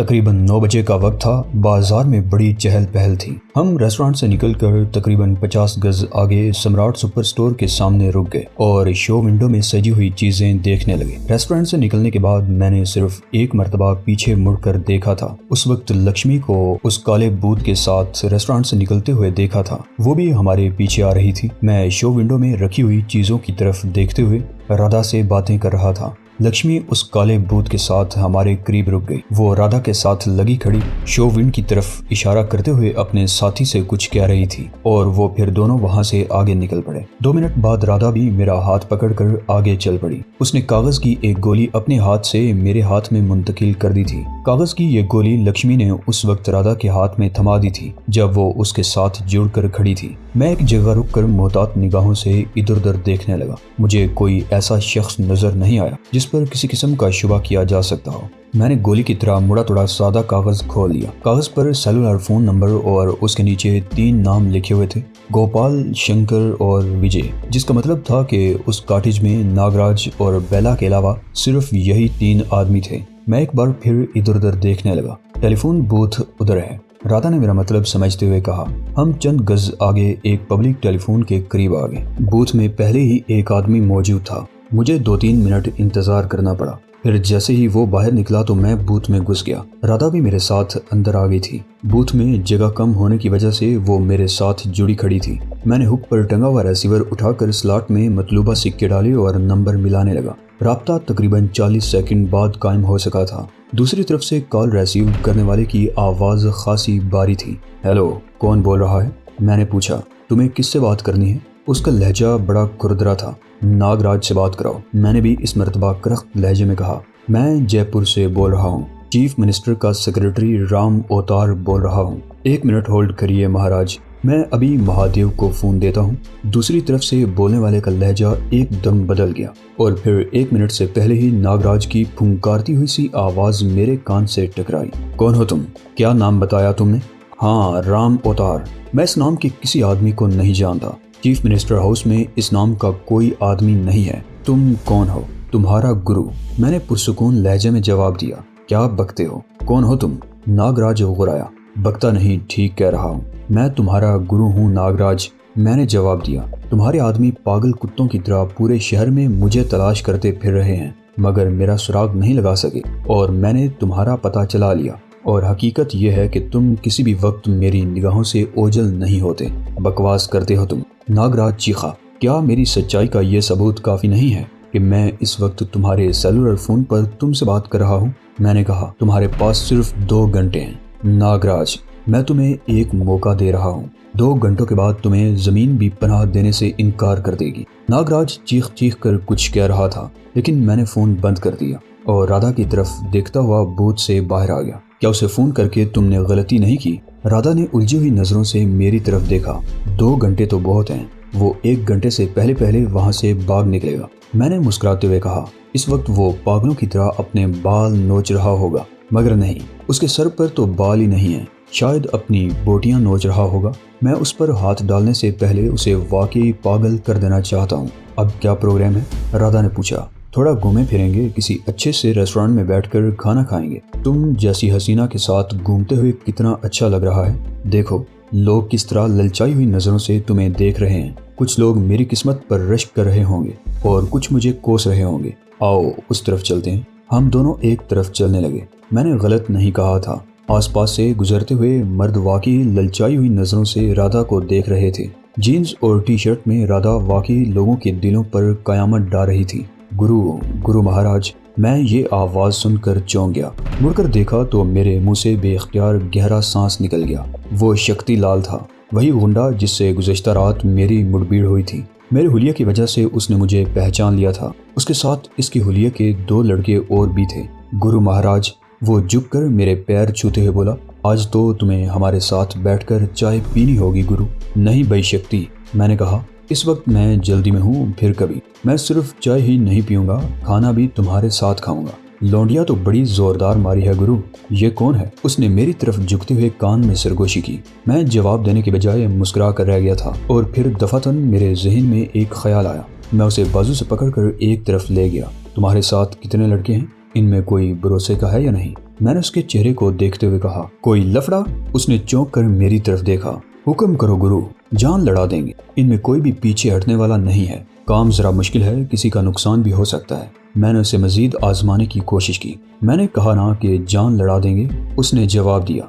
तकरीबन 9 बजे का वक्त था। बाजार में बड़ी चहल पहल थी। हम रेस्टोरेंट से निकलकर तकरीबन 50 गज आगे सम्राट सुपर स्टोर के सामने रुक गए और शो विंडो में सजी हुई चीजें देखने लगे। रेस्टोरेंट से निकलने के बाद मैंने सिर्फ एक मर्तबा पीछे मुड़कर देखा था। उस वक्त लक्ष्मी को उस काले बूथ के साथ रेस्टोरेंट से निकलते हुए देखा था। वो भी हमारे पीछे आ रही थी। मैं शो विंडो में रखी हुई चीजों की तरफ देखते हुए राधा से बातें कर रहा था। लक्ष्मी उस काले बूथ के साथ हमारे करीब रुक गई। वो राधा के साथ लगी खड़ी शो विंड की तरफ इशारा करते हुए अपने साथी से कुछ कह रही थी और वो फिर दोनों वहां से आगे निकल पड़े। 2 मिनट बाद राधा भी मेरा हाथ पकड़कर आगे चल पड़ी। उसने कागज की एक गोली अपने हाथ से मेरे हाथ में मुंतकिल कर दी थी। कागज की ये गोली लक्ष्मी ने उस वक्त राधा के हाथ में थमा दी थी जब वो उसके साथ जुड़कर खड़ी थी। मैं एक जगह रुककर मोहतात निगाहों से इधर उधर देखने लगा। मुझे कोई ऐसा शख्स नजर नहीं आया जिस पर किसी किस्म का शुबा किया जा सकता हो। मैंने गोली की तरह मुड़ा तोड़ा सादा कागज खोल लिया। कागज पर सेलुलर फोन नंबर और उसके नीचे 3 नाम लिखे हुए थे, गोपाल, शंकर और विजय, जिसका मतलब था कि उस कॉटेज में नागराज और बेला के अलावा सिर्फ यही 3 आदमी थे। मैं एक बार फिर इधर उधर देखने लगा। टेलीफोन बूथ उधर है, राधा ने मेरा मतलब समझते हुए कहा। हम चंद गज आगे एक पब्लिक टेलीफोन के करीब आ गए। बूथ में पहले ही एक आदमी मौजूद था। मुझे 2-3 मिनट इंतजार करना पड़ा। फिर जैसे ही वो बाहर निकला तो मैं बूथ में घुस गया। राधा भी मेरे साथ अंदर आ गई थी। बूथ में जगह कम होने की वजह से वो मेरे साथ जुड़ी खड़ी थी। मैंने हुक पर टंगा हुआ रिसीवर उठाकर स्लॉट में मतलूबा सिक्के डाले और नंबर मिलाने लगा। राब्ता तकरीबन 40 सेकंड बाद कायम हो सका था। दूसरी तरफ से कॉल रिसीव करने वाले की आवाज खासी बारी थी। हेलो, कौन बोल रहा है? मैंने पूछा। तुम्हें किससे बात करनी है? उसका लहजा बड़ा खुरदरा था। नागराज से बात कराओ, मैंने भी इस मर्तबा करख्त लहजे में कहा। मैं जयपुर से बोल रहा हूँ। चीफ मिनिस्टर का सेक्रेटरी राम अवतार बोल रहा हूँ। 1 मिनट होल्ड करिए महाराज, मैं अभी महादेव को फोन देता हूँ। दूसरी तरफ से बोलने वाले का लहजा एकदम बदल गया और फिर 1 मिनट से पहले ही नागराज की फुंकारती हुई सी आवाज मेरे कान से टकराई। कौन हो तुम? क्या नाम बताया तुमने? हाँ, राम अवतार। मैं इस नाम के किसी आदमी को नहीं जानता। चीफ मिनिस्टर हाउस में इस नाम का कोई आदमी नहीं है। तुम कौन हो? तुम्हारा गुरु, मैंने पुरसुकून लहजे में जवाब दिया। क्या बकते हो? कौन हो तुम? नागराज गुर्राया। बकता नहीं, ठीक कह रहा हूँ। मैं तुम्हारा गुरु हूँ नागराज, मैंने जवाब दिया। तुम्हारे आदमी पागल कुत्तों की तरह पूरे शहर में मुझे तलाश करते फिर रहे हैं मगर मेरा सुराग नहीं लगा सके और मैंने तुम्हारा पता चला लिया और हकीकत यह है कि तुम किसी भी वक्त मेरी निगाहों से ओझल नहीं होते। बकवास करते हो तुम। नागराज चीखा। क्या मेरी सच्चाई का ये सबूत काफी नहीं है कि मैं इस वक्त तुम्हारे सेलुलर फोन पर तुमसे बात कर रहा हूँ? मैंने कहा। तुम्हारे पास सिर्फ 2 घंटे हैं। नागराज, मैं तुम्हें एक मौका दे रहा हूँ। 2 घंटों के बाद तुम्हें जमीन भी पनाह देने से इनकार कर देगी। नागराज चीख चीख कर कुछ कह रहा था लेकिन मैंने फोन बंद कर दिया और राधा की तरफ देखता हुआ बूथ से बाहर आ गया। क्या उसे फोन करके तुमने गलती नहीं की? राधा ने उलझी हुई नजरों से मेरी तरफ देखा। 2 घंटे तो बहुत हैं। वो 1 घंटे से पहले पहले वहां से भाग निकलेगा। मैंने मुस्कुराते हुए कहा। इस वक्त वो पागलों की तरह अपने बाल नोच रहा होगा मगर नहीं, उसके सर पर तो बाल ही नहीं है। शायद अपनी बोटियां नोच रहा होगा। मैं उस पर हाथ डालने से पहले उसे वाकई पागल कर देना चाहता हूँ। अब क्या प्रोग्राम है? राधा ने पूछा। थोड़ा घूमे फिरेंगे, किसी अच्छे से रेस्टोरेंट में बैठकर खाना खाएंगे। तुम जैसी हसीना के साथ घूमते हुए कितना अच्छा लग रहा है। देखो लोग किस तरह ललचाई हुई नजरों से तुम्हें देख रहे हैं। कुछ लोग मेरी किस्मत पर रश्क कर रहे होंगे और कुछ मुझे कोस रहे होंगे। आओ उस तरफ चलते हैं। हम दोनों एक तरफ चलने लगे। मैंने गलत नहीं कहा था। आसपास से गुजरते हुए मर्द वाकई ललचाई हुई नजरों से राधा को देख रहे थे। जीन्स और टी शर्ट में राधा वाकई लोगों के दिलों पर कयामत डाल रही थी। गुरु महाराज, मैं ये आवाज सुनकर चौंक गया। मुड़कर देखा तो मेरे मुंह से बेख्तियार गहरा सांस निकल गया। वो शक्ति लाल था, वही गुंडा जिससे गुज़श्ता रात मेरी मुठभेड़ हुई थी। मेरे हुलिया की वजह से उसने मुझे पहचान लिया था। उसके साथ इसके हुलिया के 2 लड़के और भी थे। गुरु महाराज, वो झुककर मेरे पैर छूते हुए बोला। आज तो तुम्हें हमारे साथ बैठकर चाय पीनी होगी गुरु। नहीं भाई शक्ति, मैंने कहा। इस वक्त मैं जल्दी में हूँ, फिर कभी। मैं सिर्फ चाय ही नहीं पीऊंगा, खाना भी तुम्हारे साथ खाऊंगा। लौंडिया तो बड़ी जोरदार मारी है गुरु। ये कौन है? उसने मेरी तरफ झुकते हुए कान में सरगोशी की। मैं जवाब देने के बजाय मुस्कुरा कर रह गया था और फिर दफातन मेरे जहन में एक ख्याल आया। मैं उसे बाजू से पकड़कर एक तरफ ले गया। तुम्हारे साथ कितने लड़के हैं? इनमें कोई भरोसे का है या नहीं? मैंने उसके चेहरे को देखते हुए कहा। कोई लफड़ा? उसने चौंक कर मेरी तरफ देखा। हुक्म करो गुरु, जान लड़ा देंगे। इनमें कोई भी पीछे हटने वाला नहीं है। काम जरा मुश्किल है, किसी का नुकसान भी हो सकता है। मैंने उसे मजीद आजमाने की कोशिश की। मैंने कहा ना कि जान लड़ा देंगे। उसने जवाब दिया।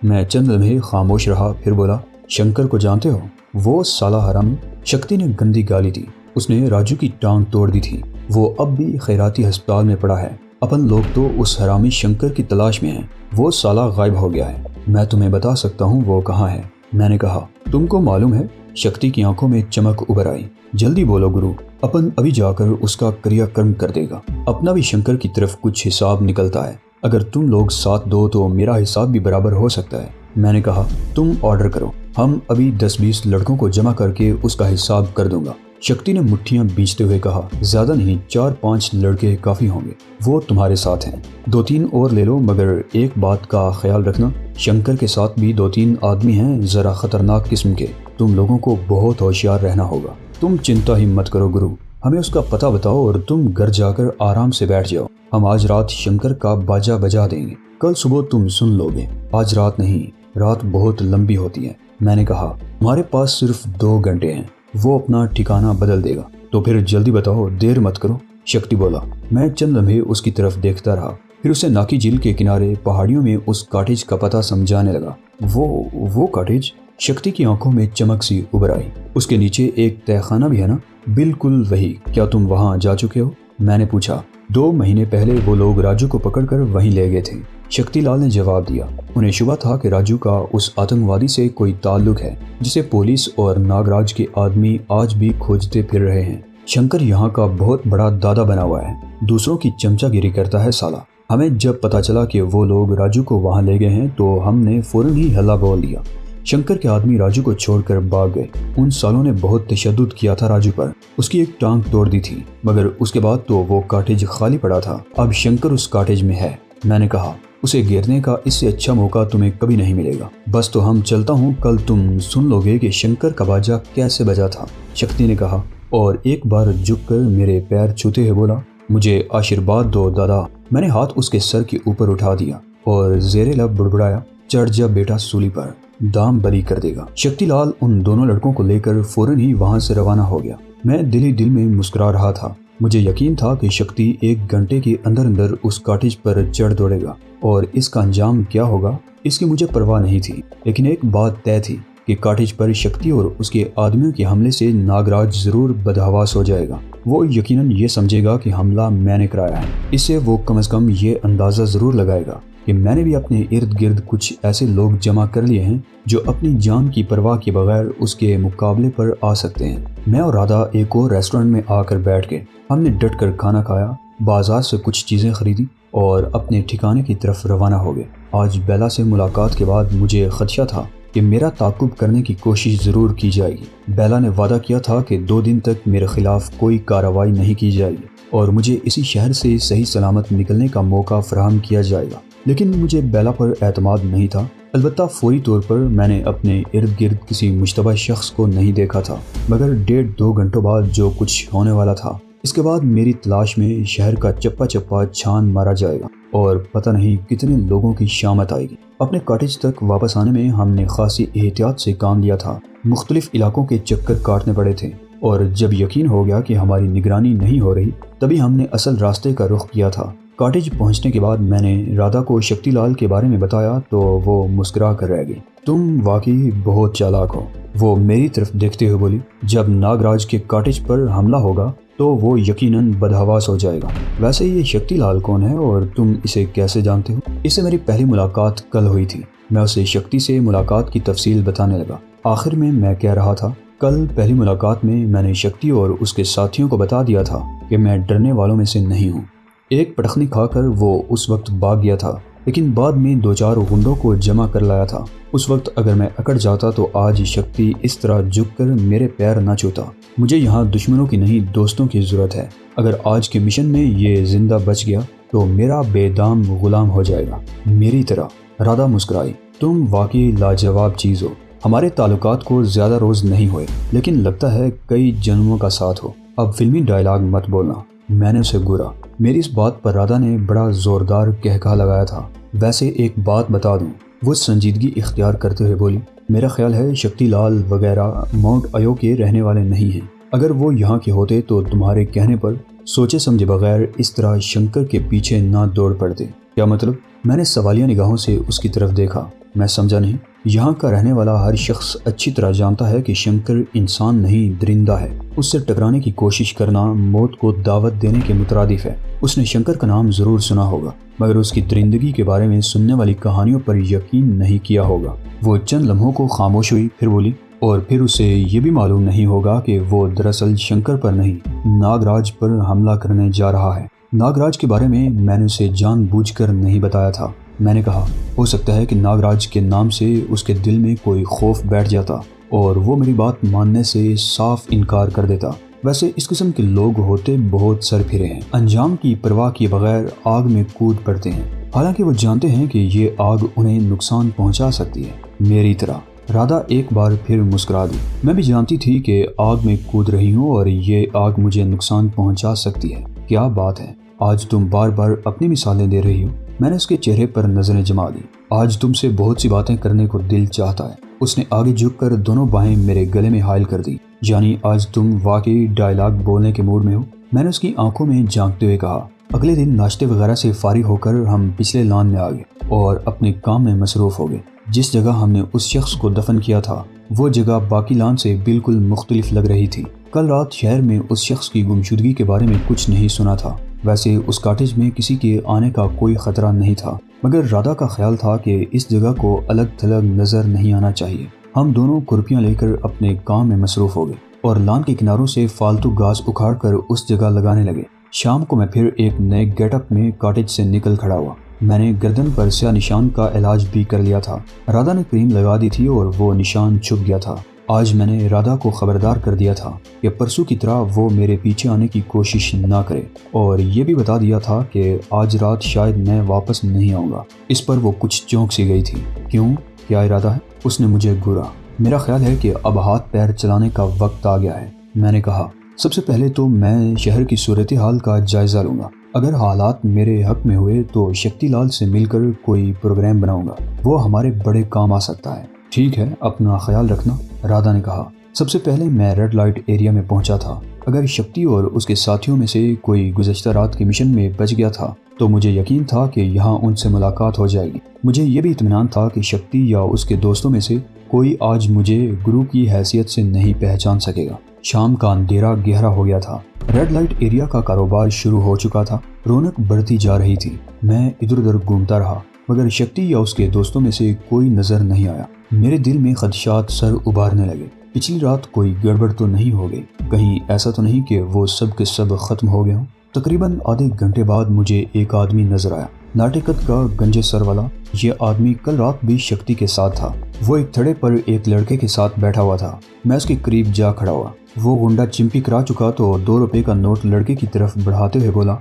मैं चंद लम्हे खामोश रहा, फिर बोला, शंकर को जानते हो? वो साला हरामी। शक्ति ने गंदी गाली दी। उसने राजू की टांग तोड़ दी थी। वो अब भी खैराती अस्पताल में पड़ा है। अपन लोग तो उस हरामी शंकर की तलाश में हैं। वो साला गायब हो गया है। मैं तुम्हें बता सकता हूँ वो कहाँ है। मैंने कहा, तुमको मालूम है? शक्ति की आंखों में चमक उभर आई। जल्दी बोलो गुरु, अपन अभी जाकर उसका क्रियाकर्म कर देगा। अपना भी शंकर की तरफ कुछ हिसाब निकलता है। अगर तुम लोग साथ दो तो मेरा हिसाब भी बराबर हो सकता है। मैंने कहा, तुम ऑर्डर करो, हम अभी 10-20 लड़कों को जमा करके उसका हिसाब कर दूंगा। शक्ति ने मुट्ठियां बींचते हुए कहा, ज्यादा नहीं, 4-5 लड़के काफी होंगे। वो तुम्हारे साथ हैं। 2-3 और ले लो, मगर एक बात का ख्याल रखना, शंकर के साथ भी 2-3 आदमी हैं, जरा खतरनाक किस्म के। तुम लोगों को बहुत होशियार रहना होगा। तुम चिंता ही मत करो गुरु, हमें उसका पता बताओ और तुम घर जाकर आराम से बैठ जाओ। हम आज रात शंकर का बाजा बजा देंगे। कल सुबह तुम सुन लोगे। आज रात नहीं, रात बहुत लंबी होती है। मैंने कहा, तुम्हारे पास सिर्फ 2 घंटे हैं। वो अपना ठिकाना बदल देगा, तो फिर जल्दी बताओ, देर मत करो। शक्ति बोला। मैं चंद लम्हे उसकी तरफ देखता रहा, फिर उसे नाकी झील के किनारे पहाड़ियों में उस कॉटेज का पता समझाने लगा। वो कॉटेज? शक्ति की आंखों में चमक सी उभर आई। उसके नीचे एक तहखाना भी है ना? बिल्कुल वही। क्या तुम वहां जा चुके हो? मैंने पूछा। 2 महीने पहले वो लोग राजू को पकड़कर वहीं ले गए थे। शक्तिलाल ने जवाब दिया। उन्हें शुबा था कि राजू का उस आतंकवादी से कोई ताल्लुक है जिसे पुलिस और नागराज के आदमी आज भी खोजते फिर रहे हैं। शंकर यहाँ का बहुत बड़ा दादा बना हुआ है, दूसरों की चमचागिरी करता है साला। हमें जब पता चला कि वो लोग राजू को वहाँ ले गए हैं तो हमने फौरन ही हल्ला बोल दिया। शंकर के आदमी राजू को छोड़कर भाग गए। उन सालों ने बहुत तशद्दुद किया था राजू पर। उसकी एक टांग तोड़ दी थी, मगर उसके बाद तो वो कॉटेज खाली पड़ा था। अब शंकर उस कॉटेज में है। मैंने कहा, उसे घेरने का इससे अच्छा मौका तुम्हें कभी नहीं मिलेगा। बस तो हम चलता हूँ, कल तुम सुन लोगे कि शंकर का बाजा कैसे बजा था। शक्ति ने कहा और एक बार झुककर मेरे पैर छूते हुए बोला, मुझे आशीर्वाद दो दादा। मैंने हाथ उसके सर के ऊपर उठा दिया और जेरे लब बुड़बुड़ाया, चढ़ जा बेटा सूली पर, दाम बली कर देगा। शक्तिलाल उन दोनों लड़कों को लेकर फौरन ही वहां से रवाना हो गया। मैं दिल ही दिल में मुस्कुरा रहा था। मुझे यकीन था कि शक्ति 1 घंटे के अंदर अंदर उस कॉटेज पर चढ़ दौड़ेगा और इसका अंजाम क्या होगा इसकी मुझे परवाह नहीं थी। लेकिन एक बात तय थी कि कॉटेज पर शक्ति और उसके आदमियों के हमले से नागराज जरूर बदहवास हो जाएगा। वो यकीनन ये समझेगा कि हमला मैंने कराया है। इससे वो कम से कम ये अंदाजा जरूर लगाएगा कि मैंने भी अपने इर्द गिर्द कुछ ऐसे लोग जमा कर लिए हैं जो अपनी जान की परवाह के बगैर उसके मुकाबले पर आ सकते हैं। मैं और राधा एक और रेस्टोरेंट में आकर बैठ गए। हमने डट कर खाना खाया, बाजार से कुछ चीजें खरीदी और अपने ठिकाने की तरफ रवाना हो गए। आज बेला से मुलाकात के बाद मुझे खदशा था कि मेरा ताकुब करने की कोशिश जरूर की जाएगी। बेला ने वादा किया था कि 2 दिन तक मेरे खिलाफ कोई कार्रवाई नहीं की जाएगी और मुझे इसी शहर से सही सलामत निकलने का मौका फराहम किया जाएगा। लेकिन मुझे बेला पर एतमाद नहीं था। अलबत्ता फौरी तौर पर मैंने अपने इर्द गिर्द किसी मुश्तबा शख्स को नहीं देखा था, मगर 1.5-2 घंटों बाद जो कुछ होने वाला था, इसके बाद मेरी तलाश में शहर का चप्पा चप्पा छान मारा जाएगा और पता नहीं कितने लोगों की शामत आएगी। अपने कॉटेज तक वापस आने में हमने खासी एहतियात से काम लिया था। मुख्तलिफ इलाकों के चक्कर काटने पड़े थे और जब यकीन हो गया कि हमारी निगरानी नहीं हो रही, तभी हमने असल रास्ते का रुख किया था। कॉटेज पहुंचने के बाद मैंने राधा को शक्तिलाल के बारे में बताया तो वो मुस्कुरा कर रह गई। तुम वाकई बहुत चालाक हो, वो मेरी तरफ देखते हुए बोली। जब नागराज के कॉटेज पर हमला होगा तो वो यकीनन बदहवास हो जाएगा। वैसे ये शक्तिलाल कौन है और तुम इसे कैसे जानते हो? इससे मेरी पहली मुलाकात कल हुई थी। मैं उसे शक्ति से मुलाकात की तफसील बताने लगा। आखिर में मैं कह रहा था, कल पहली मुलाकात में मैंने शक्ति और उसके साथियों को बता दिया था कि मैं डरने वालों में से नहीं हूँ। एक पटखनी खाकर वो उस वक्त भाग गया था, लेकिन बाद में 2-4 गुंडों को जमा कर लाया था। उस वक्त अगर मैं अकड़ जाता तो आज शक्ति इस तरह झुककर मेरे पैर न छूता। मुझे यहाँ दुश्मनों की नहीं, दोस्तों की जरूरत है। अगर आज के मिशन में ये जिंदा बच गया तो मेरा बेदाम गुलाम हो जाएगा, मेरी तरह। राधा मुस्कुराई। तुम वाकई लाजवाब चीज हो। हमारे ताल्लुकात को ज्यादा रोज नहीं हुए, लेकिन लगता है कई जन्मों का साथ हो। अब फिल्मी डायलॉग मत बोलना। मैंने उसे घूरा। मेरी इस बात पर राधा ने बड़ा जोरदार कहका लगाया था। वैसे एक बात बता दूं, वो संजीदगी इख्तियार करते हुए बोली, मेरा ख्याल है शक्तिलाल वगैरह माउंट अयो के रहने वाले नहीं हैं। अगर वो यहाँ के होते तो तुम्हारे कहने पर सोचे समझे बगैर इस तरह शंकर के पीछे ना दौड़ पड़ते। क्या मतलब? मैंने सवालिया निगाहों से उसकी तरफ देखा। मैं समझा नहीं। यहाँ का रहने वाला हर शख्स अच्छी तरह जानता है कि शंकर इंसान नहीं, दरिंदा है। उससे टकराने की कोशिश करना मौत को दावत देने के मुतरादिफ है। उसने शंकर का नाम जरूर सुना होगा, मगर उसकी दरिंदगी के बारे में सुनने वाली कहानियों पर यकीन नहीं किया होगा। वो चंद लम्हों को खामोश हुई, फिर बोली, और फिर उसे ये भी मालूम नहीं होगा कि वो दरअसल शंकर पर नहीं, नागराज पर हमला करने जा रहा है। नागराज के बारे में मैंने उसे जानबूझकर नहीं बताया था। मैंने कहा, हो सकता है कि नागराज के नाम से उसके दिल में कोई खौफ बैठ जाता और वो मेरी बात मानने से साफ इनकार कर देता। वैसे इस किस्म के लोग होते बहुत सरफिरे हैं, अंजाम की परवाह किए बगैर आग में कूद पड़ते हैं, हालांकि वो जानते हैं कि ये आग उन्हें नुकसान पहुंचा सकती है, मेरी तरह। राधा एक बार फिर मुस्कुरा दी। मैं भी जानती थी कि आग में कूद रही हूँ और ये आग मुझे नुकसान पहुंचा सकती है। क्या बात है, आज तुम बार बार अपनी मिसालें दे रही हो। मैंने उसके चेहरे पर नजरें जमा दी। आज तुमसे बहुत सी बातें करने को दिल चाहता है। उसने आगे झुककर दोनों बाहें मेरे गले में हायल कर दी। यानी आज तुम वाकई डायलॉग बोलने के मूड में हो? मैंने उसकी आंखों में झांकते हुए कहा। अगले दिन नाश्ते वगैरह से फारिग होकर हम पिछले लॉन में आ गए और अपने काम में मसरूफ हो गए। जिस जगह हमने उस शख्स को दफन किया था वो जगह बाकी लॉन से बिल्कुल मुख्तलिफ लग रही थी। कल रात शहर में उस शख्स की गुमशुदगी के बारे में कुछ नहीं सुना था। वैसे उस कॉटेज में किसी के आने का कोई खतरा नहीं था, मगर राधा का ख्याल था कि इस जगह को अलग थलग नजर नहीं आना चाहिए। हम दोनों कुर्पियां लेकर अपने काम में मसरूफ हो गए और लॉन के किनारों से फालतू घास उखाड़ कर उस जगह लगाने लगे। शाम को मैं फिर एक नए गेटअप में कॉटेज से निकल खड़ा हुआ। मैंने गर्दन पर स्याह निशान का इलाज भी कर लिया था। राधा ने क्रीम लगा दी थी और वो निशान छुप गया था। आज मैंने राधा को खबरदार कर दिया था कि परसों की तरह वो मेरे पीछे आने की कोशिश ना करे, और ये भी बता दिया था कि आज रात शायद मैं वापस नहीं आऊँगा। इस पर वो कुछ चौंक सी गई थी। क्यों, क्या इरादा है? उसने मुझे घूरा। मेरा ख्याल है कि अब हाथ पैर चलाने का वक्त आ गया है। मैंने कहा, सबसे पहले तो मैं शहर की सूरत हाल का जायजा लूंगा। अगर हालात मेरे हक में हुए तो शक्तिलाल से मिलकर कोई प्रोग्राम बनाऊंगा। वो हमारे बड़े काम आ सकता है। ठीक है, अपना ख्याल रखना, राधा ने कहा। सबसे पहले मैं रेड लाइट एरिया में पहुंचा था। अगर शक्ति और उसके साथियों में से कोई गुज़श्ता रात के मिशन में बच गया था तो मुझे यकीन था कि यहाँ उनसे मुलाकात हो जाएगी। मुझे ये भी इत्मीनान था कि शक्ति या उसके दोस्तों में से कोई आज मुझे गुरु की हैसियत से नहीं पहचान सकेगा। शाम का अंधेरा गहरा हो गया था। रेड लाइट एरिया का कारोबार शुरू हो चुका था। रौनक बढ़ती जा रही थी। मैं इधर उधर घूमता रहा, मगर शक्ति या उसके दोस्तों में से कोई नजर नहीं आया। मेरे दिल में खदशात सर उबारने लगे। पिछली रात कोई गड़बड़ तो नहीं हो गई? कहीं ऐसा तो नहीं कि वो सब के सब खत्म हो गए हों? तकरीबन आधे घंटे बाद मुझे एक आदमी नजर आया, नाटेकत का गंजे सर वाला। ये आदमी कल रात भी शक्ति के साथ था। वो एक थड़े पर एक लड़के के साथ बैठा हुआ था। मैं उसके करीब जा खड़ा हुआ। वो गुंडा चिंपी करा चुका तो 2 रुपए का नोट लड़के की तरफ बढ़ाते हुए बोला,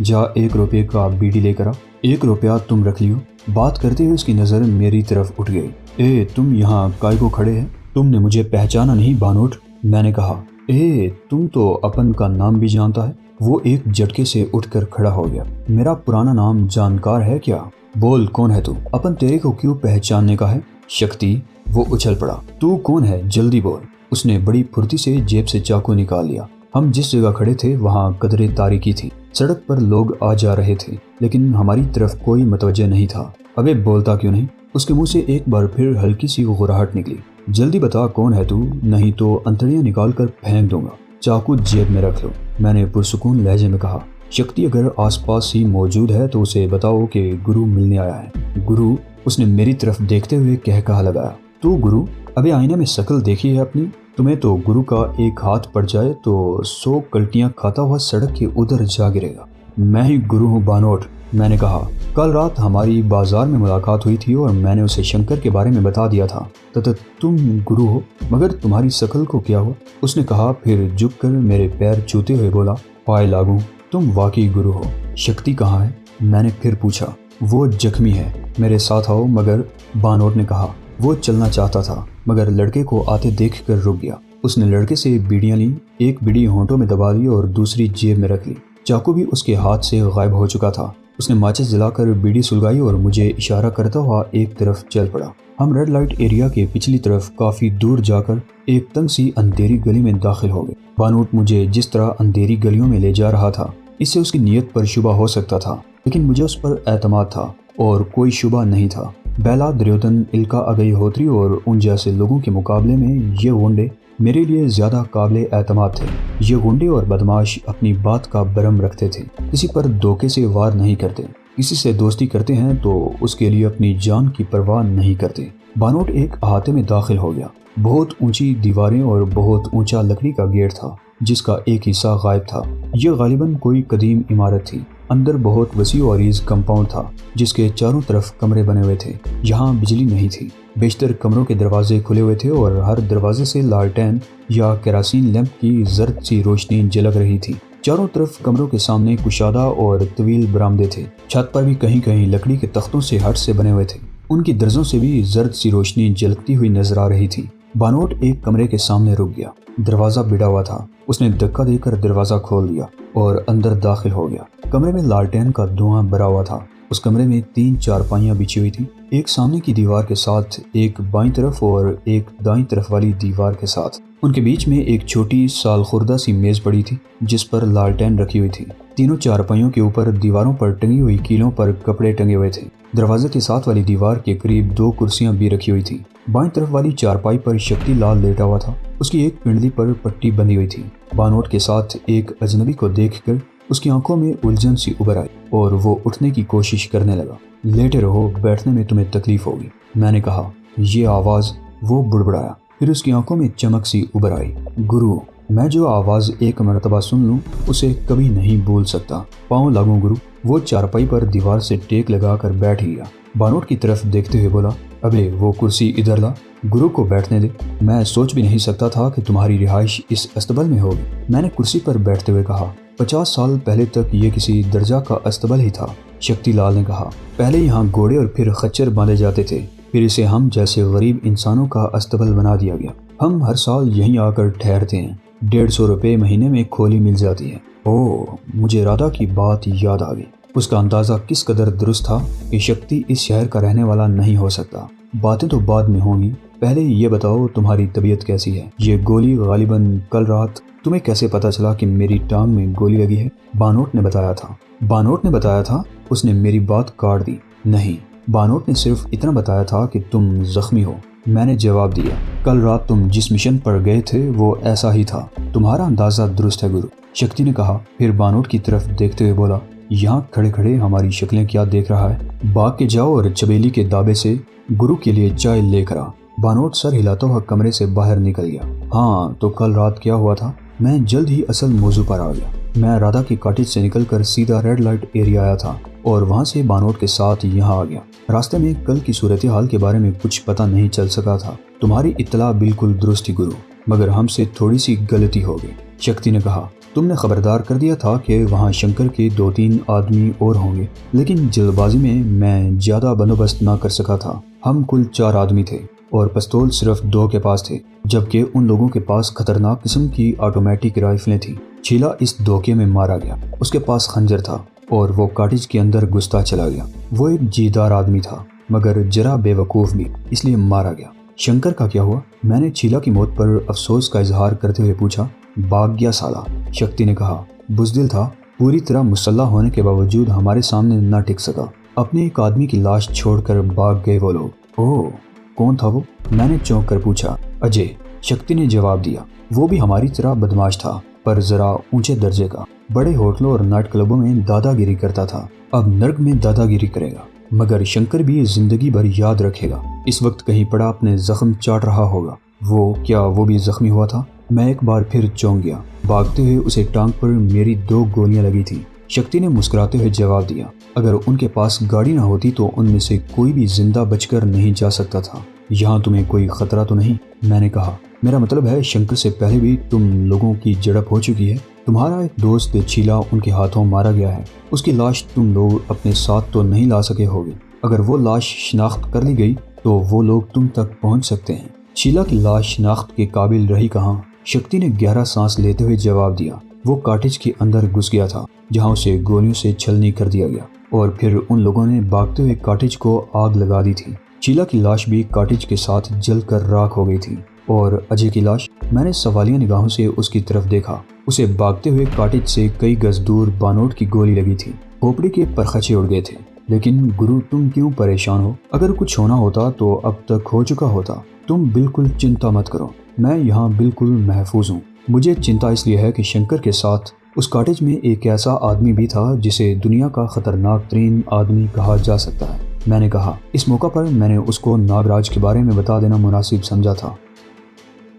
जा 1 रुपए का बीड़ी लेकर आ, 1 रुपया तुम रख लियो। बात करते हुए उसकी नज़र मेरी तरफ उठ गई। तुम यहाँ काय को खड़े हैं? तुमने मुझे पहचाना नहीं बानोट? मैंने कहा। तुम तो अपन का नाम भी जानता है। वो एक झटके से उठकर खड़ा हो गया। मेरा पुराना नाम जानकार है क्या? बोल, कौन है तू? अपन तेरे को क्यों पहचानने का है? शक्ति। वो उछल पड़ा। तू कौन है, जल्दी बोल। उसने बड़ी फुर्ती से जेब से चाकू निकाल लिया। हम जिस जगह खड़े थे वहाँ कदरे तारीकी थी। सड़क पर लोग आ जा रहे थे, लेकिन हमारी तरफ कोई मतवज्जे नहीं था। अबे बोलता क्यों नहीं? उसके मुंह से एक बार फिर हल्की सी गुर्राहट निकली। जल्दी बता कौन है तू, नहीं तो अंतड़ियां निकाल कर फेंक दूंगा। चाकू जेब में रख लो, मैंने पुरसुकून लहजे में कहा। शक्ति अगर आसपास ही मौजूद है तो उसे बताओ कि गुरु मिलने आया है। गुरु? उसने मेरी तरफ देखते हुए कहा लगाया। तू गुरु? अबे आईने में शक्ल देखी है अपनी? तुम्हें तो गुरु का एक हाथ पड़ जाए तो 100 कल्टियां खाता हुआ सड़क के उधर जा गिरेगा। मैं ही गुरु हूँ बानोट, मैंने कहा। कल रात हमारी बाजार में मुलाकात हुई थी और मैंने उसे शंकर के बारे में बता दिया था। तो तुम गुरु हो, मगर तुम्हारी शक्ल को क्या हुआ? उसने कहा, फिर झुककर मेरे पैर छूते हुए बोला, पाए लागू, तुम वाकई गुरु हो। शक्ति कहाँ है? मैंने फिर पूछा। वो जख्मी है, मेरे साथ आओ। मगर बानोट ने कहा। वो चलना चाहता था मगर लड़के को आते देखकर रुक गया। उसने लड़के से बीड़ियां ली, एक बीड़ी होंठों में दबा ली और दूसरी जेब में रख ली। चाकू भी उसके हाथ से गायब हो चुका था। उसने माचिस जलाकर बीड़ी सुलगाई और मुझे इशारा करता हुआ एक तरफ चल पड़ा। हम रेड लाइट एरिया के पिछली तरफ काफी दूर जाकर एक तंग सी अंधेरी गली में दाखिल हो गए। बानोट मुझे जिस तरह अंधेरी गलियों में ले जा रहा था, इससे उसकी नीयत पर शुबा हो सकता था, लेकिन मुझे उस पर एतमाद था और कोई शुबा नहीं था। बेला, दुर्योधन, इल्का अग्निहोत्री और उन जैसे लोगों के मुकाबले में ये गुंडे मेरे लिए ज्यादा काबिल एतमाद थे। ये गुंडे और बदमाश अपनी बात का भरम रखते थे, किसी पर धोखे से वार नहीं करते, किसी से दोस्ती करते हैं तो उसके लिए अपनी जान की परवाह नहीं करते। बानोट एक अहाते में दाखिल हो गया। बहुत ऊंची दीवारें और बहुत ऊंचा लकड़ी का गेट था जिसका एक हिस्सा गायब था। यह गालिबन कोई कदीम इमारत थी। अंदर बहुत वसी और अरीज कंपाउंड था जिसके चारों तरफ कमरे बने हुए थे। यहाँ बिजली नहीं थी। बेशतर कमरों के दरवाजे खुले हुए थे और हर दरवाजे से लालटेन या केरासिन लैंप की जर्द सी रोशनी झलक रही थी। चारों तरफ कमरों के सामने कुशादा और तवील बरामदे थे। छत पर भी कहीं कहीं लकड़ी के तख्तों से हट से बने हुए थे। उनकी दर्जों से भी जर्द सी रोशनी झलकती हुई नजर आ रही थी। बानोट एक कमरे के सामने रुक गया। दरवाजा बिड़ा हुआ था। उसने धक्का देकर दरवाजा खोल दिया और अंदर दाखिल हो गया। कमरे में लालटेन का धुआं भरा हुआ था। उस कमरे में 3 चारपाइयां बिछी हुई थी, एक सामने की दीवार के साथ, एक बाईं तरफ और एक दाईं तरफ वाली दीवार के साथ। उनके बीच में एक छोटी सालखुर्दा सी मेज पड़ी थी जिस पर लालटेन रखी हुई थी। तीनों चारपाइयों के ऊपर दीवारों पर टंगी हुई कीलों पर कपड़े टंगे हुए थे। दरवाजे के साथ वाली दीवार के करीब 2 कुर्सियां भी रखी हुई थी। बाईं तरफ वाली चारपाई पर शक्ति लाल लेटा हुआ था। उसकी एक पिंडली पर पट्टी बंधी हुई थी। बानोट के साथ एक अजनबी को देखकर उसकी आंखों में उलझन सी उभर आई और वो उठने की कोशिश करने लगा। लेटे रहो, बैठने में तुम्हें तकलीफ होगी, मैंने कहा। ये आवाज वो बुड़बड़ाया। फिर उसकी आंखों में चमक सी उभर आई। गुरु, मैं जो आवाज एक मरतबा सुन लूं उसे कभी नहीं भूल सकता। पाँव लागू गुरु। वो चारपाई पर दीवार से टेक लगाकर बैठ गया। बानोट की तरफ देखते हुए बोला, अबे वो कुर्सी इधर ला, गुरु को बैठने दे। मैं सोच भी नहीं सकता था कि तुम्हारी रिहाइश इस अस्तबल में होगी, मैंने कुर्सी पर बैठते हुए कहा। 50 साल पहले तक ये किसी दर्जा का अस्तबल ही था, शक्तिलाल ने कहा। पहले यहाँ घोड़े और फिर खच्चर बांधे जाते थे, फिर इसे हम जैसे गरीब इंसानों का अस्तबल बना दिया गया। हम हर साल यहीं आकर ठहरते हैं। 150 रुपये महीने में खोली मिल जाती है। ओह, मुझे राधा की बात याद आ गई। उसका अंदाजा किस कदर दुरुस्त था कि शक्ति इस शहर का रहने वाला नहीं हो सकता। बातें तो बाद में होंगी, पहले ये बताओ तुम्हारी तबीयत कैसी है? ये गोली गालिबन कल रात तुम्हें कैसे पता चला कि मेरी टांग में गोली लगी है? बानोट ने बताया था। उसने मेरी बात काट दी। नहीं, बानोट ने सिर्फ इतना बताया था कि तुम जख्मी हो। मैंने जवाब दिया, कल रात तुम जिस मिशन पर गए थे वो ऐसा ही था। तुम्हारा अंदाजा दुरुस्त है गुरु, शक्ति ने कहा। फिर बानोट की तरफ देखते हुए बोला, यहाँ खड़े खड़े हमारी शक्लें क्या देख रहा है? भाग के जाओ और चबेली के दाबे से गुरु के लिए चाय लेकर आ। बानोट सर हिलाता हुआ कमरे से बाहर निकल गया। हाँ, तो कल रात क्या हुआ था? मैं जल्द ही असल मौजू पर आ गया। मैं राधा की कॉटेज से निकलकर सीधा रेड लाइट एरिया आया था और वहां से बानोट के साथ यहाँ आ गया। रास्ते में कल की सूरत हाल के बारे में कुछ पता नहीं चल सका था। तुम्हारी इत्तला बिल्कुल दुरुस्त थी गुरु, मगर हमसे थोड़ी सी गलती हो गई, शक्ति ने कहा। तुमने खबरदार कर दिया था कि वहाँ शंकर के 2-3 आदमी और होंगे, लेकिन जल्दबाजी में मैं ज्यादा बंदोबस्त ना कर सका था। हम कुल 4 आदमी थे और पिस्तौल सिर्फ 2 के पास थे, जबकि उन लोगों के पास खतरनाक किस्म की ऑटोमेटिक राइफलें थी। छीला इस धोखे में मारा गया। उसके पास खंजर था और वो कॉटेज के अंदर घुसता चला गया। वो एक जीदार आदमी था, मगर जरा बेवकूफ भी, इसलिए मारा गया। शंकर का क्या हुआ? मैंने छीला की मौत पर अफसोस का इजहार करते हुए पूछा। भाग गया साला, शक्ति ने कहा। बुज़दिल था, पूरी तरह मुसल्लह होने के बावजूद हमारे सामने न टिक सका। अपने एक आदमी की लाश छोड़कर भाग गए वो लोग। ओह, कौन था वो? मैंने चौंक कर पूछा। अजय, शक्ति ने जवाब दिया। वो भी हमारी तरह बदमाश था, पर जरा ऊंचे दर्जे का। बड़े होटलों और नाइट क्लबों में दादागिरी करता था, अब नर्क में दादागिरी करेगा। मगर शंकर भी जिंदगी भर याद रखेगा। इस वक्त कहीं पड़ा अपने जख्म चाट रहा होगा। वो भी जख्मी हुआ था? मैं एक बार फिर चौंक गया। भागते हुए उसे टांग पर मेरी 2 गोलियां लगी थी, शक्ति ने मुस्कुराते हुए जवाब दिया। अगर उनके पास गाड़ी न होती तो उनमें से कोई भी जिंदा बचकर नहीं जा सकता था। यहाँ तुम्हें कोई खतरा तो नहीं? मैंने कहा। मेरा मतलब है, शंकर से पहले भी तुम लोगों की झड़प हो चुकी है। तुम्हारा एक दोस्त छीला उनके हाथों मारा गया है। उसकी लाश तुम लोग अपने साथ तो नहीं ला सके होगे। अगर वो लाश शिनाख्त कर ली गई तो वो लोग तुम तक पहुंच सकते हैं। शीला की लाश शिनाख्त के काबिल रही कहाँ? शक्ति ने गहरा सांस लेते हुए जवाब दिया, वो कॉटेज के अंदर घुस गया था जहां उसे गोलियों से छलनी कर दिया गया और फिर उन लोगों ने भागते हुए कॉटेज को आग लगा दी थी। शीला की लाश भी कॉटेज के साथ जलकर राख हो गई थी। और अजय की लाश? मैंने सवालिया निगाहों से उसकी तरफ देखा। उसे भागते हुए कॉटेज से कई गज दूर बानोट की गोली लगी थी। खोपड़ी के परखचे उड़ गए थे। लेकिन गुरु, तुम क्यों परेशान हो? अगर कुछ होना होता तो अब तक हो चुका होता। तुम बिल्कुल चिंता मत करो, मैं यहाँ बिल्कुल महफूज हूँ। मुझे चिंता इसलिए है कि शंकर के साथ उस कॉटेज में एक ऐसा आदमी भी था जिसे दुनिया का खतरनाक तरीन आदमी कहा जा सकता है। मैंने कहा, इस मौका पर मैंने उसको नागराज के बारे में बता देना मुनासिब समझा था।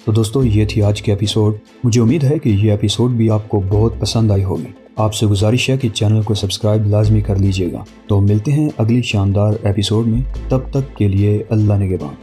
तो दोस्तों, ये थी आज की एपिसोड। मुझे उम्मीद है कि ये एपिसोड भी आपको बहुत पसंद आई होगी। आपसे गुजारिश है कि चैनल को सब्सक्राइब लाजमी कर लीजिएगा। तो मिलते हैं अगली शानदार एपिसोड में, तब तक के लिए अल्लाह निगहबान।